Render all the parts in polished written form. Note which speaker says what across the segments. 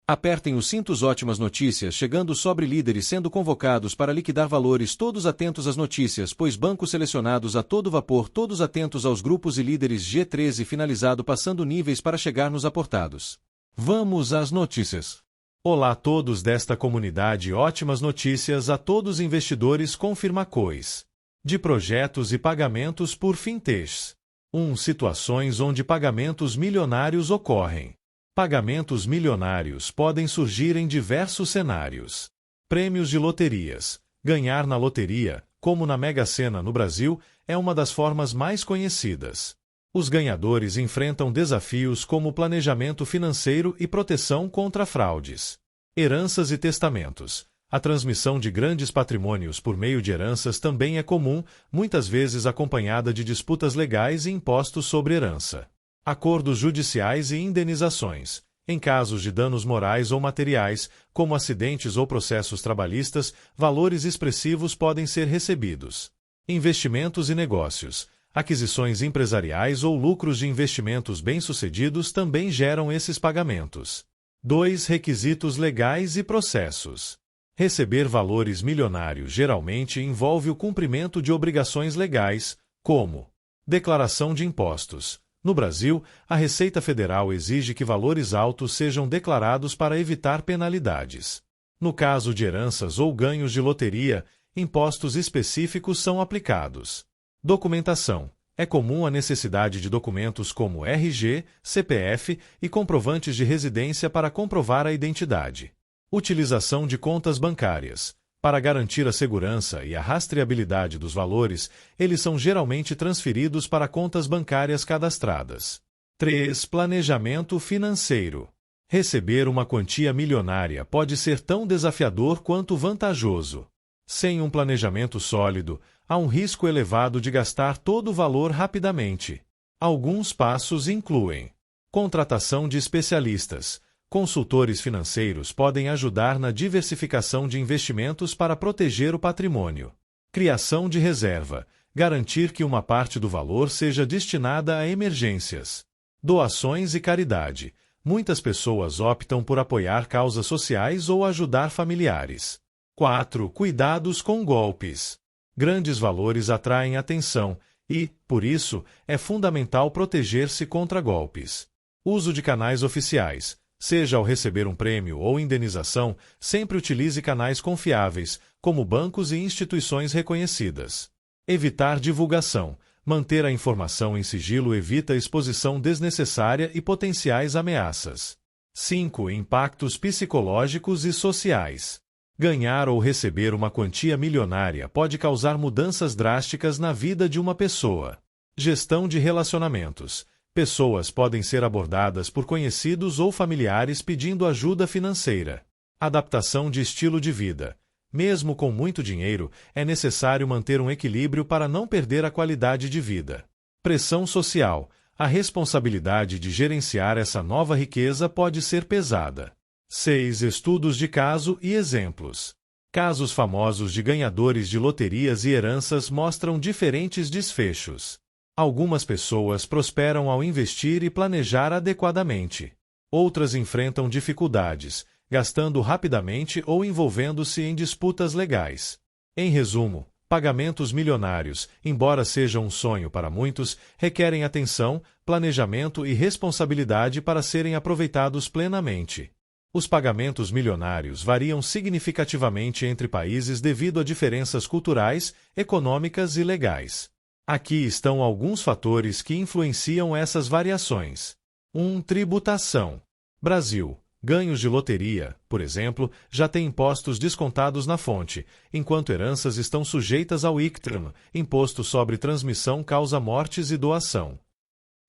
Speaker 1: Apertem os cintos. Ótimas notícias chegando sobre líderes sendo convocados para liquidar valores. Todos atentos às notícias, pois bancos selecionados a todo vapor. Todos atentos aos grupos e líderes. G13 finalizado passando níveis para chegar nos aportados. Vamos às notícias. Olá a todos desta comunidade. Ótimas notícias a todos investidores. Confirma cois de projetos e pagamentos por fintechs. Situações onde pagamentos milionários ocorrem. Pagamentos milionários podem surgir em diversos cenários. Prêmios de loterias. Ganhar na loteria, como na Mega Sena no Brasil, é uma das formas mais conhecidas. Os ganhadores enfrentam desafios como planejamento financeiro e proteção contra fraudes. Heranças e testamentos. A transmissão de grandes patrimônios por meio de heranças também é comum, muitas vezes acompanhada de disputas legais e impostos sobre herança. Acordos judiciais e indenizações. Em casos de danos morais ou materiais, como acidentes ou processos trabalhistas, valores expressivos podem ser recebidos. Investimentos e negócios. Aquisições empresariais ou lucros de investimentos bem-sucedidos também geram esses pagamentos. 2. Requisitos legais e processos. Receber valores milionários geralmente envolve o cumprimento de obrigações legais, como declaração de impostos. No Brasil, a Receita Federal exige que valores altos sejam declarados para evitar penalidades. No caso de heranças ou ganhos de loteria, impostos específicos são aplicados. Documentação. É comum a necessidade de documentos como RG, CPF e comprovantes de residência para comprovar a identidade. Utilização de contas bancárias. Para garantir a segurança e a rastreabilidade dos valores, eles são geralmente transferidos para contas bancárias cadastradas. 3. Planejamento financeiro. Receber uma quantia milionária pode ser tão desafiador quanto vantajoso. Sem um planejamento sólido, há um risco elevado de gastar todo o valor rapidamente. Alguns passos incluem: contratação de especialistas. Consultores financeiros podem ajudar na diversificação de investimentos para proteger o patrimônio. Criação de reserva. Garantir que uma parte do valor seja destinada a emergências. Doações e caridade. Muitas pessoas optam por apoiar causas sociais ou ajudar familiares. 4. Cuidados com golpes. Grandes valores atraem atenção e, por isso, é fundamental proteger-se contra golpes. Uso de canais oficiais. Seja ao receber um prêmio ou indenização, sempre utilize canais confiáveis, como bancos e instituições reconhecidas. Evitar divulgação. Manter a informação em sigilo evita exposição desnecessária e potenciais ameaças. 5. Impactos psicológicos e sociais. Ganhar ou receber uma quantia milionária pode causar mudanças drásticas na vida de uma pessoa. Gestão de relacionamentos. Pessoas podem ser abordadas por conhecidos ou familiares pedindo ajuda financeira. Adaptação de estilo de vida. Mesmo com muito dinheiro, é necessário manter um equilíbrio para não perder a qualidade de vida. Pressão social. A responsabilidade de gerenciar essa nova riqueza pode ser pesada. 6. Estudos de caso e exemplos. Casos famosos de ganhadores de loterias e heranças mostram diferentes desfechos. Algumas pessoas prosperam ao investir e planejar adequadamente. Outras enfrentam dificuldades, gastando rapidamente ou envolvendo-se em disputas legais. Em resumo, pagamentos milionários, embora sejam um sonho para muitos, requerem atenção, planejamento e responsabilidade para serem aproveitados plenamente. Os pagamentos milionários variam significativamente entre países devido a diferenças culturais, econômicas e legais. Aqui estão alguns fatores que influenciam essas variações. 1. Tributação. Brasil. Ganhos de loteria, por exemplo, já têm impostos descontados na fonte, enquanto heranças estão sujeitas ao ICTRAN, Imposto sobre Transmissão Causa Mortes e Doação.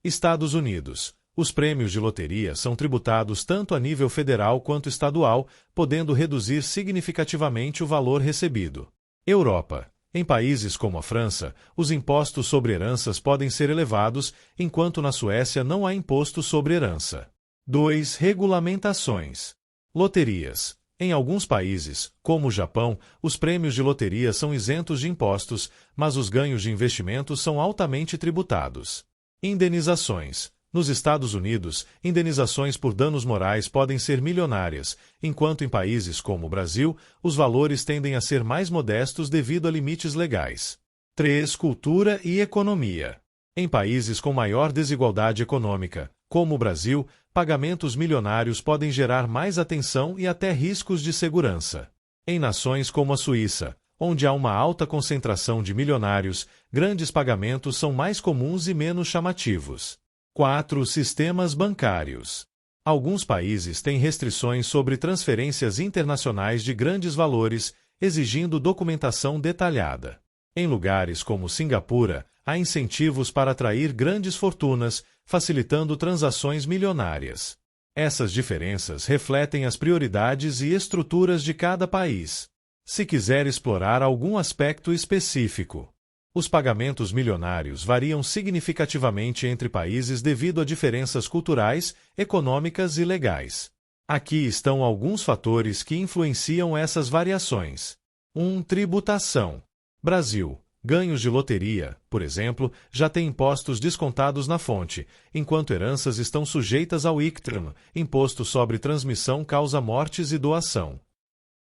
Speaker 1: Estados Unidos. Os prêmios de loteria são tributados tanto a nível federal quanto estadual, podendo reduzir significativamente o valor recebido. Europa. Em países como a França, os impostos sobre heranças podem ser elevados, enquanto na Suécia não há imposto sobre herança. 2. Regulamentações. Loterias. Em alguns países, como o Japão, os prêmios de loteria são isentos de impostos, mas os ganhos de investimentos são altamente tributados. Indenizações. Nos Estados Unidos, indenizações por danos morais podem ser milionárias, enquanto em países como o Brasil, os valores tendem a ser mais modestos devido a limites legais. 3. Cultura e economia. Em países com maior desigualdade econômica, como o Brasil, pagamentos milionários podem gerar mais atenção e até riscos de segurança. Em nações como a Suíça, onde há uma alta concentração de milionários, grandes pagamentos são mais comuns e menos chamativos. 4. Sistemas bancários. Alguns países têm restrições sobre transferências internacionais de grandes valores, exigindo documentação detalhada. Em lugares como Singapura, há incentivos para atrair grandes fortunas, facilitando transações milionárias. Essas diferenças refletem as prioridades e estruturas de cada país. Se quiser explorar algum aspecto específico, os pagamentos milionários variam significativamente entre países devido a diferenças culturais, econômicas e legais. Aqui estão alguns fatores que influenciam essas variações. 1. Tributação. Brasil. Ganhos de loteria, por exemplo, já têm impostos descontados na fonte, enquanto heranças estão sujeitas ao ICTRAN, Imposto sobre Transmissão Causa Mortes e Doação.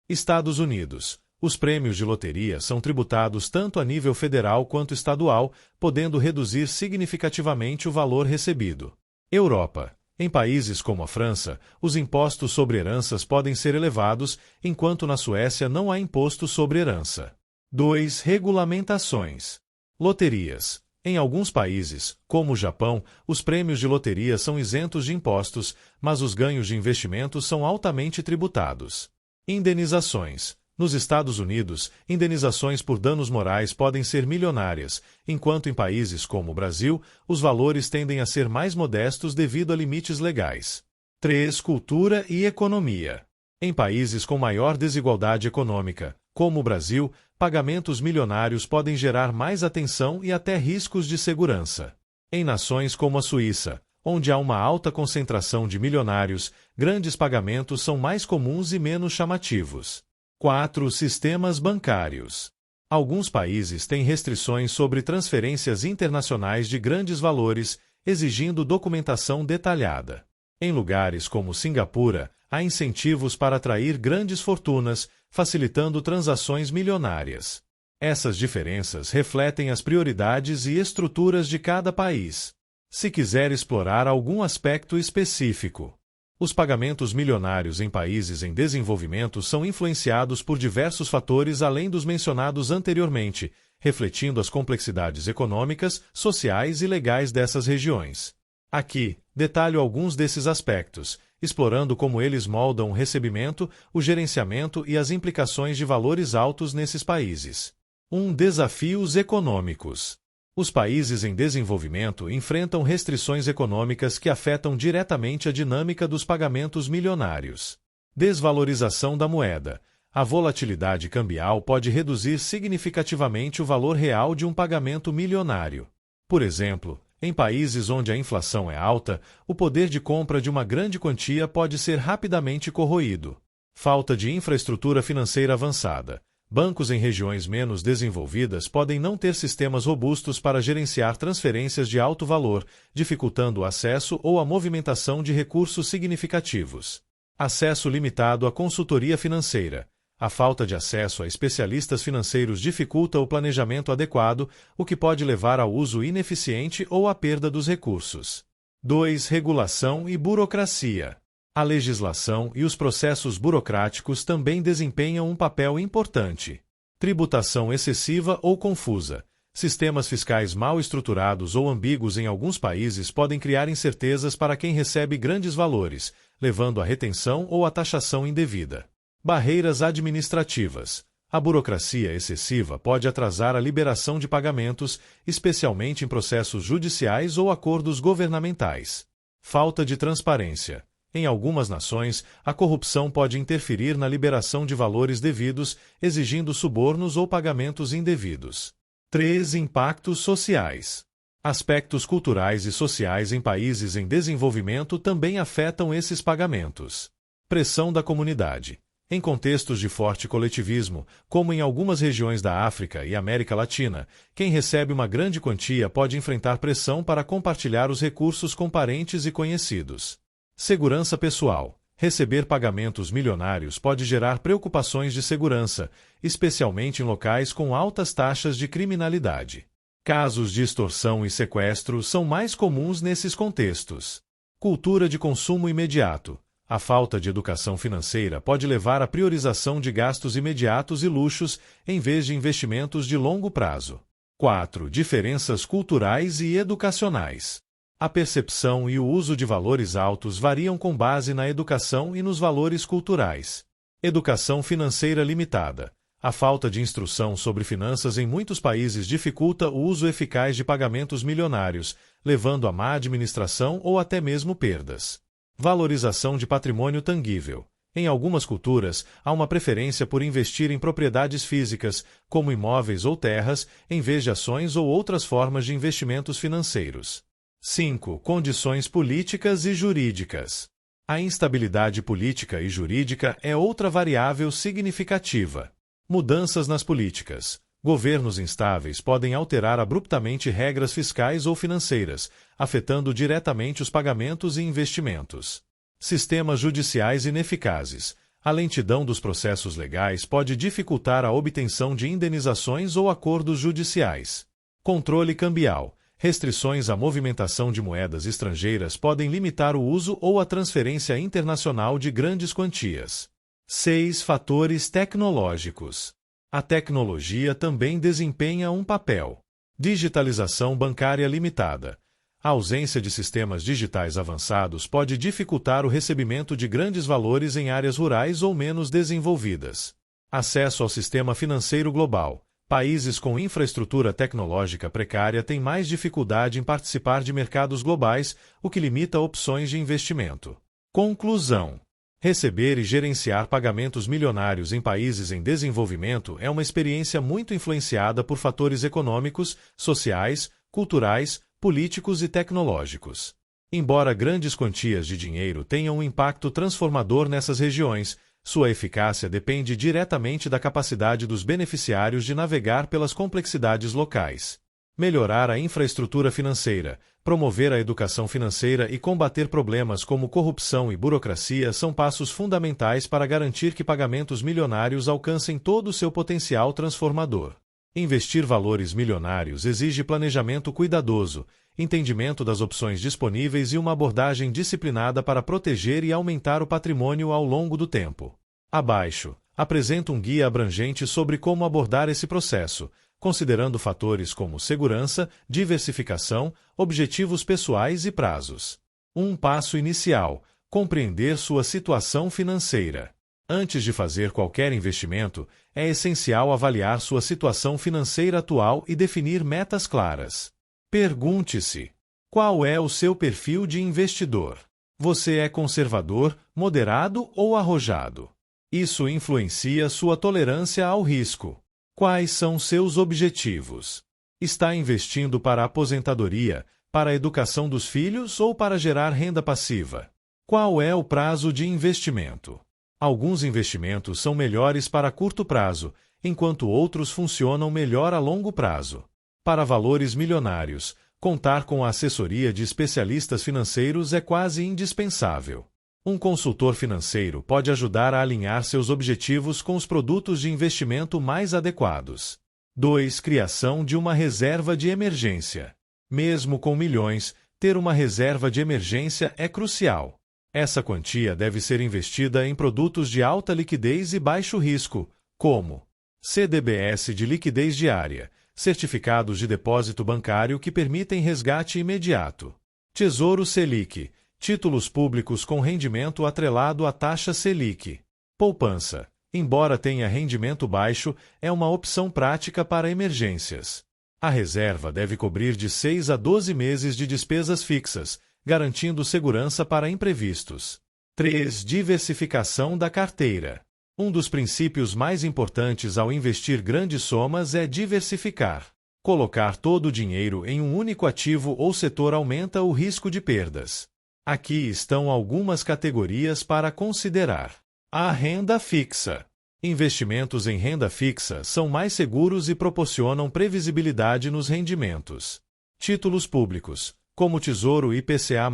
Speaker 1: Estados Unidos. Os prêmios de loteria são tributados tanto a nível federal quanto estadual, podendo reduzir significativamente o valor recebido. Europa. Em países como a França, os impostos sobre heranças podem ser elevados, enquanto na Suécia não há imposto sobre herança. 2. Regulamentações. Loterias. Em alguns países, como o Japão, os prêmios de loteria são isentos de impostos, mas os ganhos de investimento são altamente tributados. Indenizações. Nos Estados Unidos, indenizações por danos morais podem ser milionárias, enquanto em países como o Brasil, os valores tendem a ser mais modestos devido a limites legais. 3. Cultura e economia. Em países com maior desigualdade econômica, como o Brasil, pagamentos milionários podem gerar mais atenção e até riscos de segurança. Em nações como a Suíça, onde há uma alta concentração de milionários, grandes pagamentos são mais comuns e menos chamativos. 4. Sistemas bancários. Alguns países têm restrições sobre transferências internacionais de grandes valores, exigindo documentação detalhada. Em lugares como Singapura, há incentivos para atrair grandes fortunas, facilitando transações milionárias. Essas diferenças refletem as prioridades e estruturas de cada país. Se quiser explorar algum aspecto específico, os pagamentos milionários em países em desenvolvimento são influenciados por diversos fatores além dos mencionados anteriormente, refletindo as complexidades econômicas, sociais e legais dessas regiões. Aqui, detalho alguns desses aspectos, explorando como eles moldam o recebimento, o gerenciamento e as implicações de valores altos nesses países. 1. Desafios econômicos. Os países em desenvolvimento enfrentam restrições econômicas que afetam diretamente a dinâmica dos pagamentos milionários. Desvalorização da moeda. A volatilidade cambial pode reduzir significativamente o valor real de um pagamento milionário. Por exemplo, em países onde a inflação é alta, o poder de compra de uma grande quantia pode ser rapidamente corroído. Falta de infraestrutura financeira avançada. Bancos em regiões menos desenvolvidas podem não ter sistemas robustos para gerenciar transferências de alto valor, dificultando o acesso ou a movimentação de recursos significativos. Acesso limitado à consultoria financeira. A falta de acesso a especialistas financeiros dificulta o planejamento adequado, o que pode levar ao uso ineficiente ou à perda dos recursos. 2. Regulação e burocracia. A legislação e os processos burocráticos também desempenham um papel importante. Tributação excessiva ou confusa. Sistemas fiscais mal estruturados ou ambíguos em alguns países podem criar incertezas para quem recebe grandes valores, levando à retenção ou à taxação indevida. Barreiras administrativas. A burocracia excessiva pode atrasar a liberação de pagamentos, especialmente em processos judiciais ou acordos governamentais. Falta de transparência. Em algumas nações, a corrupção pode interferir na liberação de valores devidos, exigindo subornos ou pagamentos indevidos. 3. Impactos sociais. Aspectos culturais e sociais em países em desenvolvimento também afetam esses pagamentos. Pressão da comunidade.
Speaker 2: Em contextos de forte coletivismo, como em algumas regiões da África e América Latina, quem recebe uma grande quantia pode enfrentar pressão para compartilhar os recursos com parentes e conhecidos. Segurança pessoal. Receber pagamentos milionários pode gerar preocupações de segurança, especialmente em locais com altas taxas de criminalidade. Casos de extorsão e sequestro são mais comuns nesses contextos. Cultura de consumo imediato. A falta de educação financeira pode levar à priorização de gastos imediatos e luxos, em vez de investimentos de longo prazo. 4. Diferenças culturais e educacionais. A percepção e o uso de valores altos variam com base na educação e nos valores culturais. Educação financeira limitada. A falta de instrução sobre finanças em muitos países dificulta o uso eficaz de pagamentos milionários, levando a má administração ou até mesmo perdas. Valorização de patrimônio tangível. Em algumas culturas, há uma preferência por investir em propriedades físicas, como imóveis ou terras, em vez de ações ou outras formas de investimentos financeiros. 5. Condições políticas e jurídicas. A instabilidade política e jurídica é outra variável significativa. Mudanças nas políticas. Governos instáveis podem alterar abruptamente regras fiscais ou financeiras, afetando diretamente os pagamentos e investimentos. Sistemas judiciais ineficazes. A lentidão dos processos legais pode dificultar a obtenção de indenizações ou acordos judiciais. Controle cambial. Restrições à movimentação de moedas estrangeiras podem limitar o uso ou a transferência internacional de grandes quantias. 6. Fatores tecnológicos. A tecnologia também desempenha um papel. Digitalização bancária limitada. A ausência de sistemas digitais avançados pode dificultar o recebimento de grandes valores em áreas rurais ou menos desenvolvidas. Acesso ao sistema financeiro global. Países com infraestrutura tecnológica precária têm mais dificuldade em participar de mercados globais, o que limita opções de investimento. Conclusão. Receber e gerenciar pagamentos milionários em países em desenvolvimento é uma experiência muito influenciada por fatores econômicos, sociais, culturais, políticos e tecnológicos. Embora grandes quantias de dinheiro tenham um impacto transformador nessas regiões, sua eficácia depende diretamente da capacidade dos beneficiários de navegar pelas complexidades locais. Melhorar a infraestrutura financeira, promover a educação financeira e combater problemas como corrupção e burocracia são passos fundamentais para garantir que pagamentos milionários alcancem todo o seu potencial transformador. Investir valores milionários exige planejamento cuidadoso, entendimento das opções disponíveis e uma abordagem disciplinada para proteger e aumentar o patrimônio ao longo do tempo. Abaixo, apresento um guia abrangente sobre como abordar esse processo, considerando fatores como segurança, diversificação, objetivos pessoais e prazos. Um passo inicial: compreender sua situação financeira. Antes de fazer qualquer investimento, é essencial avaliar sua situação financeira atual e definir metas claras. Pergunte-se: qual é o seu perfil de investidor? Você é conservador, moderado ou arrojado? Isso influencia sua tolerância ao risco. Quais são seus objetivos? Está investindo para a aposentadoria, para a educação dos filhos ou para gerar renda passiva? Qual é o prazo de investimento? Alguns investimentos são melhores para curto prazo, enquanto outros funcionam melhor a longo prazo. Para valores milionários, contar com a assessoria de especialistas financeiros é quase indispensável. Um consultor financeiro pode ajudar a alinhar seus objetivos com os produtos de investimento mais adequados. 2. Criação de uma reserva de emergência. Mesmo com milhões, ter uma reserva de emergência é crucial. Essa quantia deve ser investida em produtos de alta liquidez e baixo risco, como CDBs de liquidez diária, certificados de depósito bancário que permitem resgate imediato, Tesouro Selic, títulos públicos com rendimento atrelado à taxa Selic. Poupança, embora tenha rendimento baixo, é uma opção prática para emergências. A reserva deve cobrir de 6 a 12 meses de despesas fixas, garantindo segurança para imprevistos. 3. Diversificação da carteira. Um dos princípios mais importantes ao investir grandes somas é diversificar. Colocar todo o dinheiro em um único ativo ou setor aumenta o risco de perdas. Aqui estão algumas categorias para considerar. A renda fixa. Investimentos em renda fixa são mais seguros e proporcionam previsibilidade nos rendimentos. Títulos públicos, como o Tesouro IPCA+,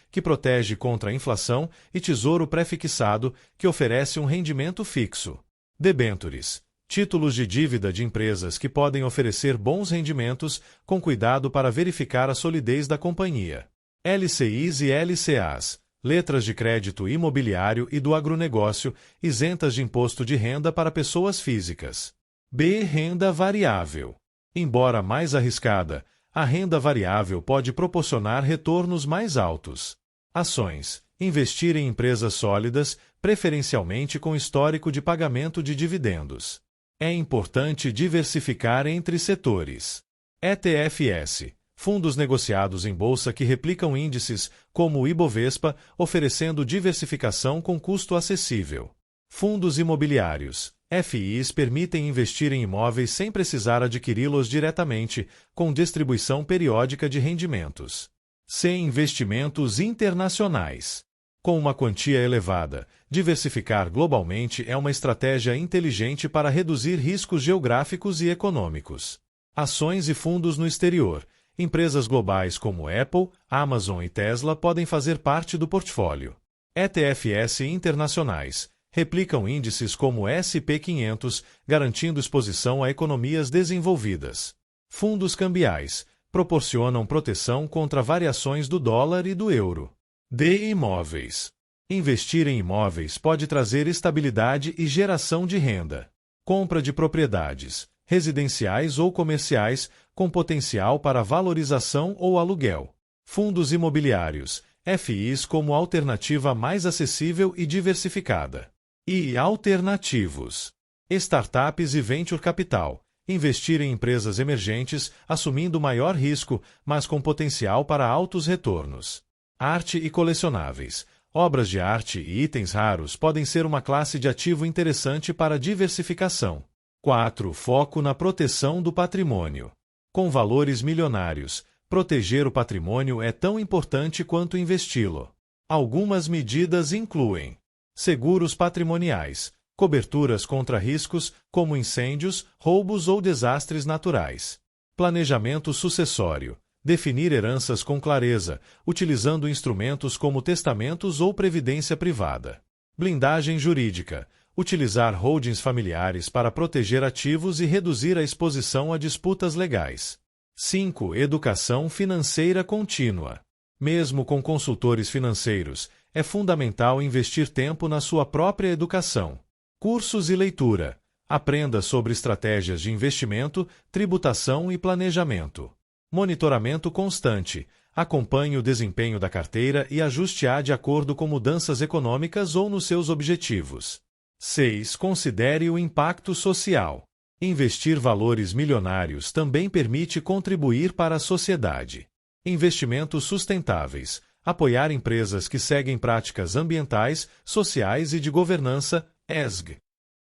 Speaker 2: que protege contra a inflação, e Tesouro Prefixado, que oferece um rendimento fixo. Debêntures, títulos de dívida de empresas que podem oferecer bons rendimentos, com cuidado para verificar a solidez da companhia. LCIs e LCAs, letras de crédito imobiliário e do agronegócio, isentas de imposto de renda para pessoas físicas. B. Renda variável. Embora mais arriscada, a renda variável pode proporcionar retornos mais altos. Ações. Investir em empresas sólidas, preferencialmente com histórico de pagamento de dividendos. É importante diversificar entre setores. ETFs. Fundos negociados em bolsa que replicam índices, como o Ibovespa, oferecendo diversificação com custo acessível. Fundos imobiliários. FIs permitem investir em imóveis sem precisar adquiri-los diretamente, com distribuição periódica de rendimentos. C. Investimentos internacionais. Com uma quantia elevada, diversificar globalmente é uma estratégia inteligente para reduzir riscos geográficos e econômicos. Ações e fundos no exterior. Empresas globais como Apple, Amazon e Tesla podem fazer parte do portfólio. ETFs internacionais. Replicam índices como S&P 500, garantindo exposição a economias desenvolvidas. Fundos cambiais. Proporcionam proteção contra variações do dólar e do euro. D. Imóveis. Investir em imóveis pode trazer estabilidade e geração de renda. Compra de propriedades, residenciais ou comerciais, com potencial para valorização ou aluguel. Fundos imobiliários, FIs como alternativa mais acessível e diversificada. E alternativos. Startups e venture capital. Investir em empresas emergentes, assumindo maior risco, mas com potencial para altos retornos. Arte e colecionáveis. Obras de arte e itens raros podem ser uma classe de ativo interessante para diversificação. 4. Foco na proteção do patrimônio. Com valores milionários, proteger o patrimônio é tão importante quanto investi-lo. Algumas medidas incluem: seguros patrimoniais, coberturas contra riscos, como incêndios, roubos ou desastres naturais. Planejamento sucessório, definir heranças com clareza, utilizando instrumentos como testamentos ou previdência privada. Blindagem jurídica, utilizar holdings familiares para proteger ativos e reduzir a exposição a disputas legais. 5. Educação financeira contínua. Mesmo com consultores financeiros, é fundamental investir tempo na sua própria educação. Cursos e leitura. Aprenda sobre estratégias de investimento, tributação e planejamento. Monitoramento constante. Acompanhe o desempenho da carteira e ajuste-a de acordo com mudanças econômicas ou nos seus objetivos. 6. Considere o impacto social. Investir valores milionários também permite contribuir para a sociedade. Investimentos sustentáveis. Apoiar empresas que seguem práticas ambientais, sociais e de governança, ESG.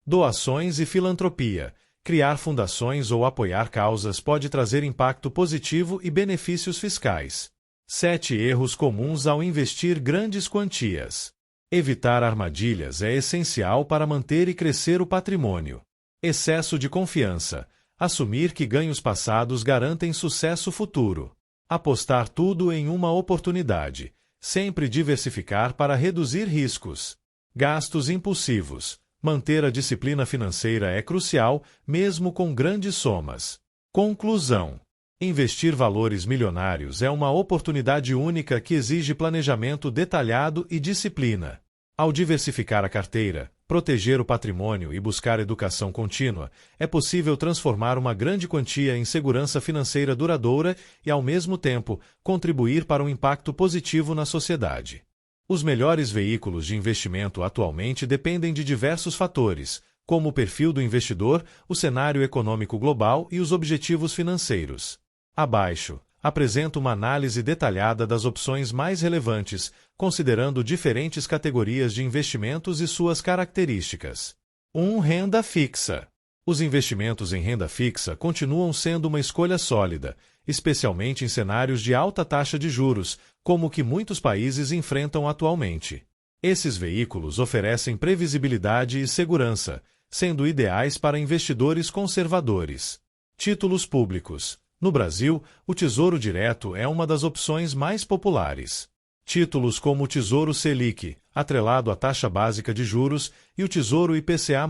Speaker 2: Doações e filantropia. Criar fundações ou apoiar causas pode trazer impacto positivo e benefícios fiscais. 7. Erros comuns ao investir grandes quantias. Evitar armadilhas é essencial para manter e crescer o patrimônio. Excesso de confiança. Assumir que ganhos passados garantem sucesso futuro. Apostar tudo em uma oportunidade. Sempre diversificar para reduzir riscos. Gastos impulsivos. Manter a disciplina financeira é crucial, mesmo com grandes somas. Conclusão. Investir valores milionários é uma oportunidade única que exige planejamento detalhado e disciplina. Ao diversificar a carteira, proteger o patrimônio e buscar educação contínua, é possível transformar uma grande quantia em segurança financeira duradoura e, ao mesmo tempo, contribuir para um impacto positivo na sociedade. Os melhores veículos de investimento atualmente dependem de diversos fatores, como o perfil do investidor, o cenário econômico global e os objetivos financeiros. Abaixo, apresento uma análise detalhada das opções mais relevantes, considerando diferentes categorias de investimentos e suas características. 1. Renda fixa. Os investimentos em renda fixa continuam sendo uma escolha sólida, especialmente em cenários de alta taxa de juros, como o que muitos países enfrentam atualmente. Esses veículos oferecem previsibilidade e segurança, sendo ideais para investidores conservadores. Títulos públicos. No Brasil, o Tesouro Direto é uma das opções mais populares. Títulos como o Tesouro Selic, atrelado à taxa básica de juros, e o Tesouro IPCA+,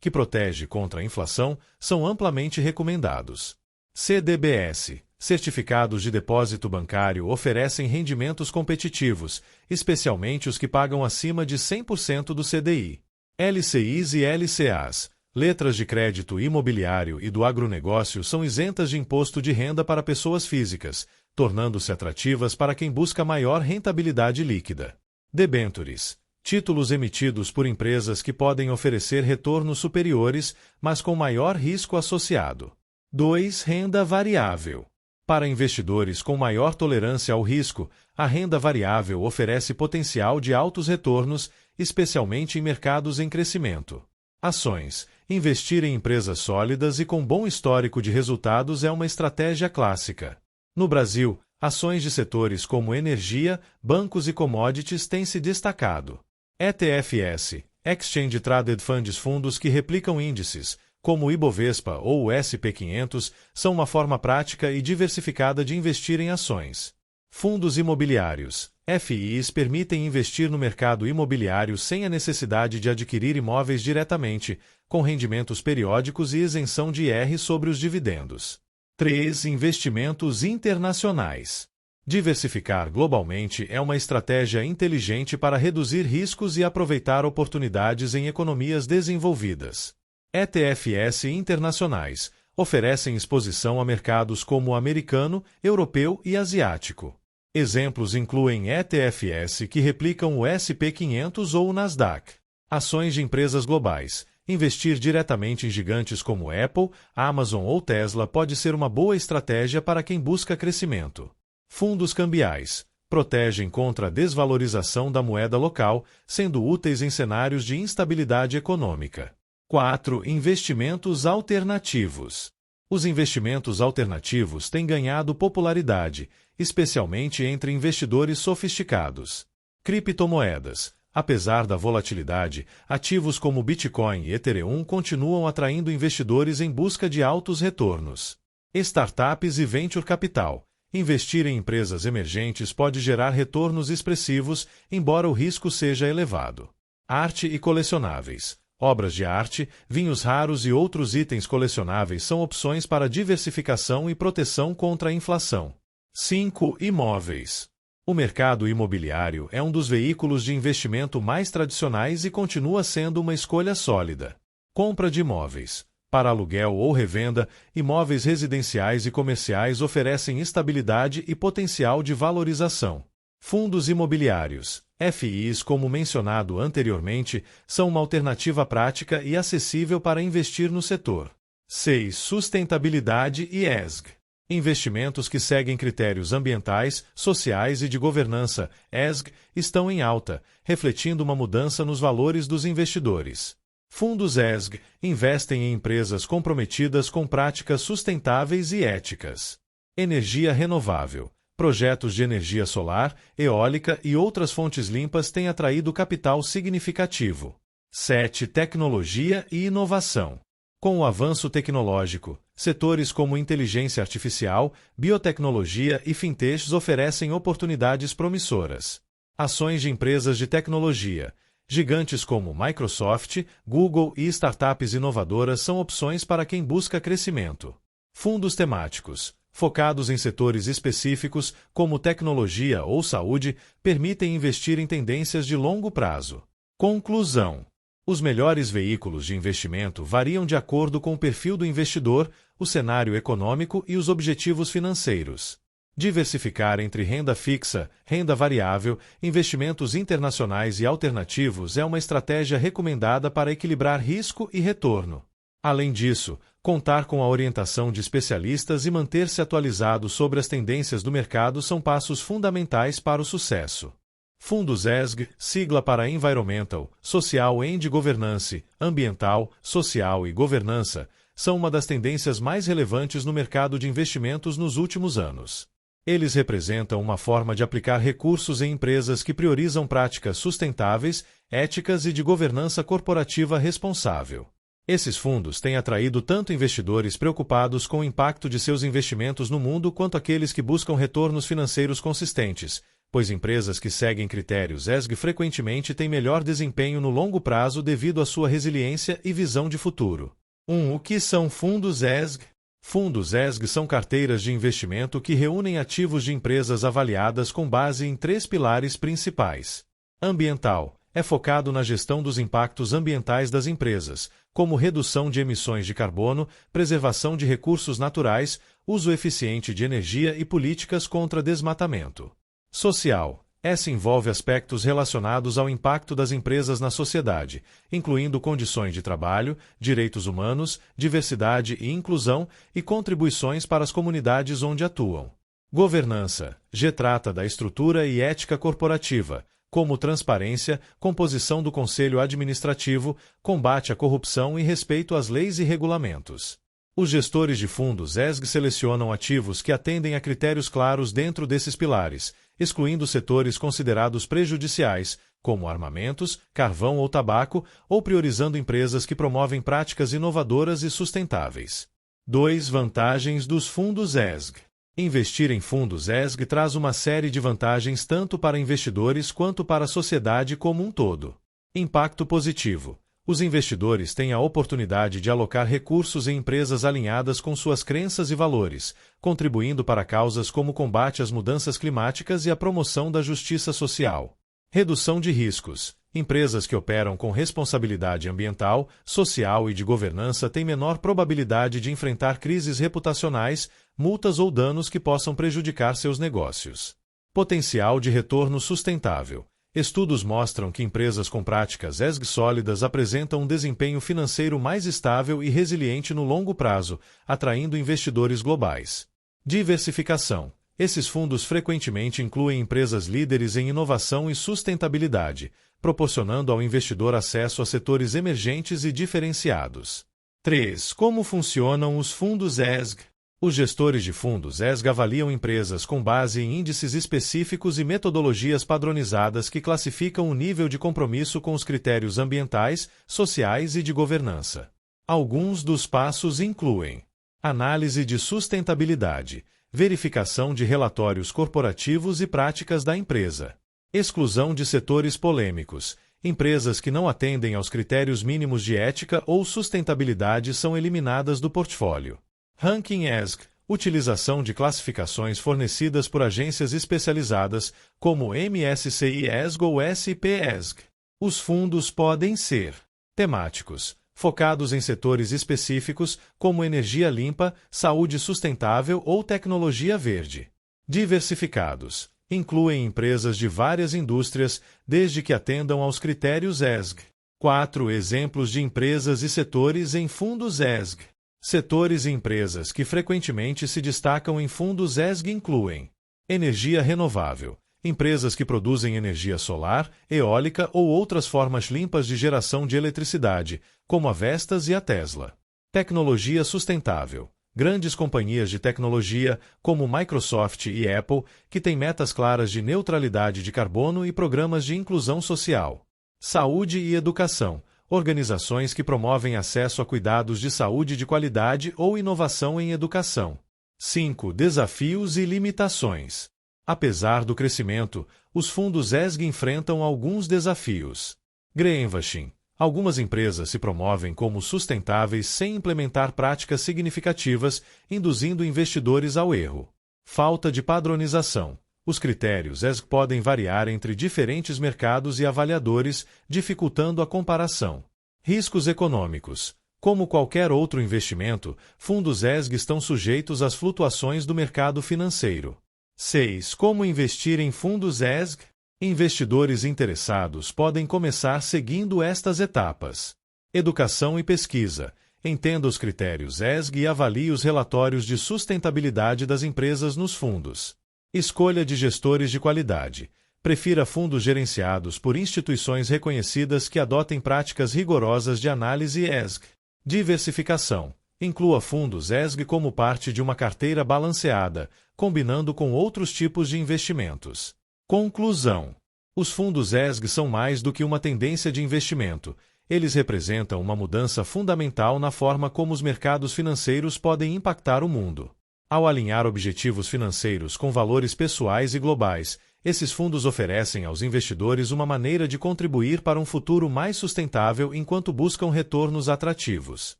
Speaker 2: que protege contra a inflação, são amplamente recomendados. CDBS. Certificados de depósito bancário oferecem rendimentos competitivos, especialmente os que pagam acima de 100% do CDI. LCIs e LCAs. Letras de crédito imobiliário e do agronegócio são isentas de imposto de renda para pessoas físicas, tornando-se atrativas para quem busca maior rentabilidade líquida. Debêntures. Títulos emitidos por empresas que podem oferecer retornos superiores, mas com maior risco associado. 2. Renda variável. Para investidores com maior tolerância ao risco, a renda variável oferece potencial de altos retornos, especialmente em mercados em crescimento. Ações. Investir em empresas sólidas e com bom histórico de resultados é uma estratégia clássica. No Brasil, ações de setores como energia, bancos e commodities têm se destacado. ETFs, Exchange Traded Funds, fundos que replicam índices, como o Ibovespa ou o SP500, são uma forma prática e diversificada de investir em ações. Fundos imobiliários, FIs, permitem investir no mercado imobiliário sem a necessidade de adquirir imóveis diretamente, com rendimentos periódicos e isenção de IR sobre os dividendos. 3. Investimentos internacionais. Diversificar globalmente é uma estratégia inteligente para reduzir riscos e aproveitar oportunidades em economias desenvolvidas. ETFs internacionais oferecem exposição a mercados como o americano, europeu e asiático. Exemplos incluem ETFs que replicam o SP500 ou o Nasdaq. Ações de empresas globais. Investir diretamente em gigantes como Apple, Amazon ou Tesla pode ser uma boa estratégia para quem busca crescimento. Fundos cambiais. Protegem contra a desvalorização da moeda local, sendo úteis em cenários de instabilidade econômica. 4. Investimentos alternativos. Os investimentos alternativos têm ganhado popularidade, especialmente entre investidores sofisticados. Criptomoedas. Apesar da volatilidade, ativos como Bitcoin e Ethereum continuam atraindo investidores em busca de altos retornos. Startups e Venture Capital. Investir em empresas emergentes pode gerar retornos expressivos, embora o risco seja elevado. Arte e colecionáveis. Obras de arte, vinhos raros e outros itens colecionáveis são opções para diversificação e proteção contra a inflação. 5. Imóveis. O mercado imobiliário é um dos veículos de investimento mais tradicionais e continua sendo uma escolha sólida. Compra de imóveis. Para aluguel ou revenda, imóveis residenciais e comerciais oferecem estabilidade e potencial de valorização. Fundos imobiliários. FIs, como mencionado anteriormente, são uma alternativa prática e acessível para investir no setor. 6. Sustentabilidade e ESG. Investimentos que seguem critérios ambientais, sociais e de governança, ESG, estão em alta, refletindo uma mudança nos valores dos investidores. Fundos ESG investem em empresas comprometidas com práticas sustentáveis e éticas. Energia renovável. Projetos de energia solar, eólica e outras fontes limpas têm atraído capital significativo. 7. Tecnologia e inovação. Com o avanço tecnológico, setores como inteligência artificial, biotecnologia e fintechs oferecem oportunidades promissoras. Ações de empresas de tecnologia. Gigantes como Microsoft, Google e startups inovadoras são opções para quem busca crescimento. Fundos temáticos. Focados em setores específicos, como tecnologia ou saúde, permitem investir em tendências de longo prazo. Conclusão. Os melhores veículos de investimento variam de acordo com o perfil do investidor, o cenário econômico e os objetivos financeiros. Diversificar entre renda fixa, renda variável, investimentos internacionais e alternativos é uma estratégia recomendada para equilibrar risco e retorno. Além disso, contar com a orientação de especialistas e manter-se atualizado sobre as tendências do mercado são passos fundamentais para o sucesso. Fundos ESG, sigla para Environmental, Social and Governance, Ambiental, Social e Governança, são uma das tendências mais relevantes no mercado de investimentos nos últimos anos. Eles representam uma forma de aplicar recursos em empresas que priorizam práticas sustentáveis, éticas e de governança corporativa responsável. Esses fundos têm atraído tanto investidores preocupados com o impacto de seus investimentos no mundo quanto aqueles que buscam retornos financeiros consistentes, pois empresas que seguem critérios ESG frequentemente têm melhor desempenho no longo prazo devido à sua resiliência e visão de futuro. O que são fundos ESG? Fundos ESG são carteiras de investimento que reúnem ativos de empresas avaliadas com base em 3 pilares principais. Ambiental é focado na gestão dos impactos ambientais das empresas, como redução de emissões de carbono, preservação de recursos naturais, uso eficiente de energia e políticas contra desmatamento. Social. Essa envolve aspectos relacionados ao impacto das empresas na sociedade, incluindo condições de trabalho, direitos humanos, diversidade e inclusão e contribuições para as comunidades onde atuam. Governança. Trata da estrutura e ética corporativa, como transparência, composição do conselho administrativo, combate à corrupção e respeito às leis e regulamentos. Os gestores de fundos ESG selecionam ativos que atendem a critérios claros dentro desses pilares, excluindo setores considerados prejudiciais, como armamentos, carvão ou tabaco, ou priorizando empresas que promovem práticas inovadoras e sustentáveis. 2. Vantagens dos fundos ESG. Investir em fundos ESG traz uma série de vantagens tanto para investidores quanto para a sociedade como um todo. Impacto positivo. Os investidores têm a oportunidade de alocar recursos em empresas alinhadas com suas crenças e valores, contribuindo para causas como o combate às mudanças climáticas e a promoção da justiça social. Redução de riscos. Empresas que operam com responsabilidade ambiental, social e de governança têm menor probabilidade de enfrentar crises reputacionais, multas ou danos que possam prejudicar seus negócios. Potencial de retorno sustentável. Estudos mostram que empresas com práticas ESG sólidas apresentam um desempenho financeiro mais estável e resiliente no longo prazo, atraindo investidores globais. Diversificação. Esses fundos frequentemente incluem empresas líderes em inovação e sustentabilidade, proporcionando ao investidor acesso a setores emergentes e diferenciados. 3. Como funcionam os fundos ESG? Os gestores de fundos ESG avaliam empresas com base em índices específicos e metodologias padronizadas que classificam o nível de compromisso com os critérios ambientais, sociais e de governança. Alguns dos passos incluem: análise de sustentabilidade, verificação de relatórios corporativos e práticas da empresa, exclusão de setores polêmicos. Empresas que não atendem aos critérios mínimos de ética ou sustentabilidade são eliminadas do portfólio. Ranking ESG, utilização de classificações fornecidas por agências especializadas, como MSCI ESG ou SP ESG. Os fundos podem ser temáticos, focados em setores específicos, como energia limpa, saúde sustentável ou tecnologia verde. Diversificados, incluem empresas de várias indústrias, desde que atendam aos critérios ESG. 4 exemplos de empresas e setores em fundos ESG. Setores e empresas que frequentemente se destacam em fundos ESG incluem: energia renovável, empresas que produzem energia solar, eólica ou outras formas limpas de geração de eletricidade, como a Vestas e a Tesla. Tecnologia sustentável, grandes companhias de tecnologia, como Microsoft e Apple, que têm metas claras de neutralidade de carbono e programas de inclusão social. Saúde e educação, organizações que promovem acesso a cuidados de saúde de qualidade ou inovação em educação. 5. Desafios e limitações. Apesar do crescimento, os fundos ESG enfrentam alguns desafios. Greenwashing. Algumas empresas se promovem como sustentáveis sem implementar práticas significativas, induzindo investidores ao erro. Falta de padronização. Os critérios ESG podem variar entre diferentes mercados e avaliadores, dificultando a comparação. Riscos econômicos. Como qualquer outro investimento, fundos ESG estão sujeitos às flutuações do mercado financeiro. 6. Como investir em fundos ESG? Investidores interessados podem começar seguindo estas etapas. Educação e pesquisa. Entenda os critérios ESG e avalie os relatórios de sustentabilidade das empresas nos fundos. Escolha de gestores de qualidade. Prefira fundos gerenciados por instituições reconhecidas que adotem práticas rigorosas de análise ESG. Diversificação. Inclua fundos ESG como parte de uma carteira balanceada, combinando com outros tipos de investimentos. Conclusão: os fundos ESG são mais do que uma tendência de investimento. Eles representam uma mudança fundamental na forma como os mercados financeiros podem impactar o mundo. Ao alinhar objetivos financeiros com valores pessoais e globais, esses fundos oferecem aos investidores uma maneira de contribuir para um futuro mais sustentável enquanto buscam retornos atrativos.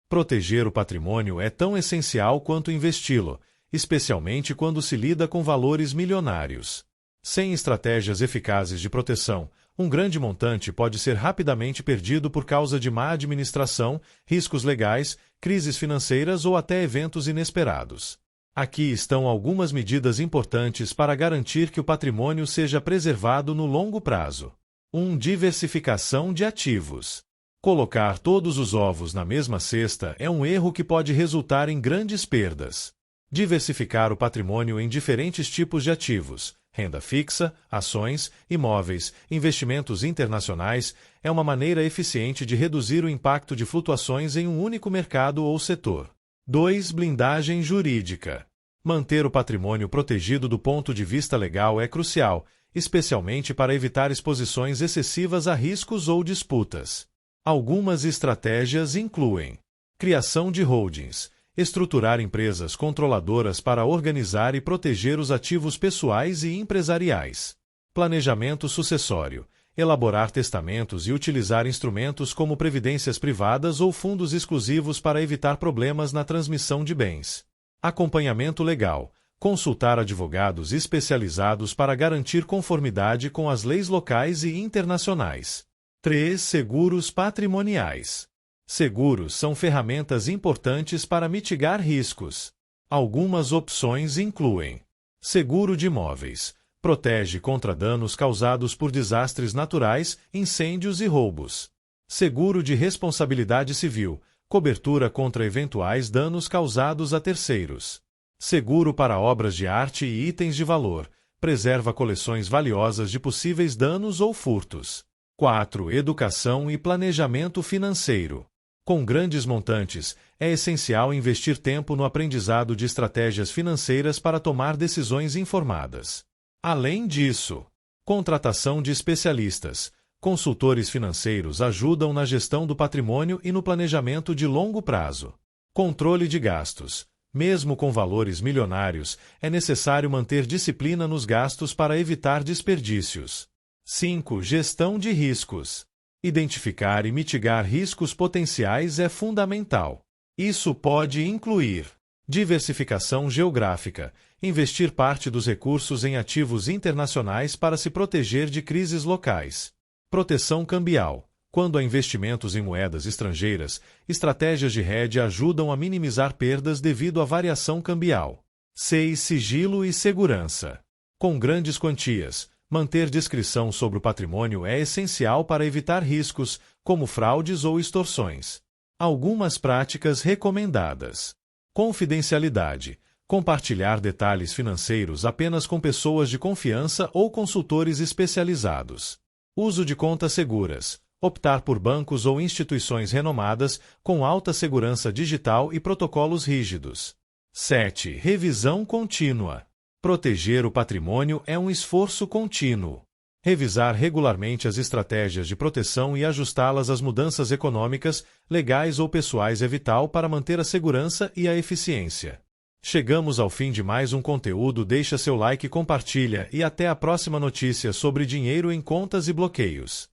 Speaker 2: Proteger o patrimônio é tão essencial quanto investi-lo, especialmente quando se lida com valores milionários. Sem estratégias eficazes de proteção, um grande montante pode ser rapidamente perdido por causa de má administração, riscos legais, crises financeiras ou até eventos inesperados. Aqui estão algumas medidas importantes para garantir que o patrimônio seja preservado no longo prazo. 1. Diversificação de ativos. Colocar todos os ovos na mesma cesta é um erro que pode resultar em grandes perdas. Diversificar o patrimônio em diferentes tipos de ativos, renda fixa, ações, imóveis, investimentos internacionais, é uma maneira eficiente de reduzir o impacto de flutuações em um único mercado ou setor. 2. Blindagem jurídica. Manter o patrimônio protegido do ponto de vista legal é crucial, especialmente para evitar exposições excessivas a riscos ou disputas. Algumas estratégias incluem: criação de holdings, estruturar empresas controladoras para organizar e proteger os ativos pessoais e empresariais. Planejamento sucessório, elaborar testamentos e utilizar instrumentos como previdências privadas ou fundos exclusivos para evitar problemas na transmissão de bens. Acompanhamento legal, consultar advogados especializados para garantir conformidade com as leis locais e internacionais. 3. Seguros patrimoniais. Seguros são ferramentas importantes para mitigar riscos. Algumas opções incluem: seguro de imóveis. Protege contra danos causados por desastres naturais, incêndios e roubos. Seguro de responsabilidade civil. Cobertura contra eventuais danos causados a terceiros. Seguro para obras de arte e itens de valor. Preserva coleções valiosas de possíveis danos ou furtos. 4. Educação e planejamento financeiro. Com grandes montantes, é essencial investir tempo no aprendizado de estratégias financeiras para tomar decisões informadas. Além disso, contratação de especialistas. Consultores financeiros ajudam na gestão do patrimônio e no planejamento de longo prazo. Controle de gastos. Mesmo com valores milionários, é necessário manter disciplina nos gastos para evitar desperdícios. 5. Gestão de riscos. Identificar e mitigar riscos potenciais é fundamental. Isso pode incluir: diversificação geográfica. Investir parte dos recursos em ativos internacionais para se proteger de crises locais. Proteção cambial. Quando há investimentos em moedas estrangeiras, estratégias de hedge ajudam a minimizar perdas devido à variação cambial. 6. Sigilo e segurança. Com grandes quantias, manter discrição sobre o patrimônio é essencial para evitar riscos, como fraudes ou extorsões. Algumas práticas recomendadas: confidencialidade. Compartilhar detalhes financeiros apenas com pessoas de confiança ou consultores especializados. Uso de contas seguras. Optar por bancos ou instituições renomadas com alta segurança digital e protocolos rígidos. 7. Revisão contínua. Proteger o patrimônio é um esforço contínuo. Revisar regularmente as estratégias de proteção e ajustá-las às mudanças econômicas, legais ou pessoais é vital para manter a segurança e a eficiência. Chegamos ao fim de mais um conteúdo. Deixa seu like e compartilha, e até a próxima notícia sobre dinheiro em contas e bloqueios.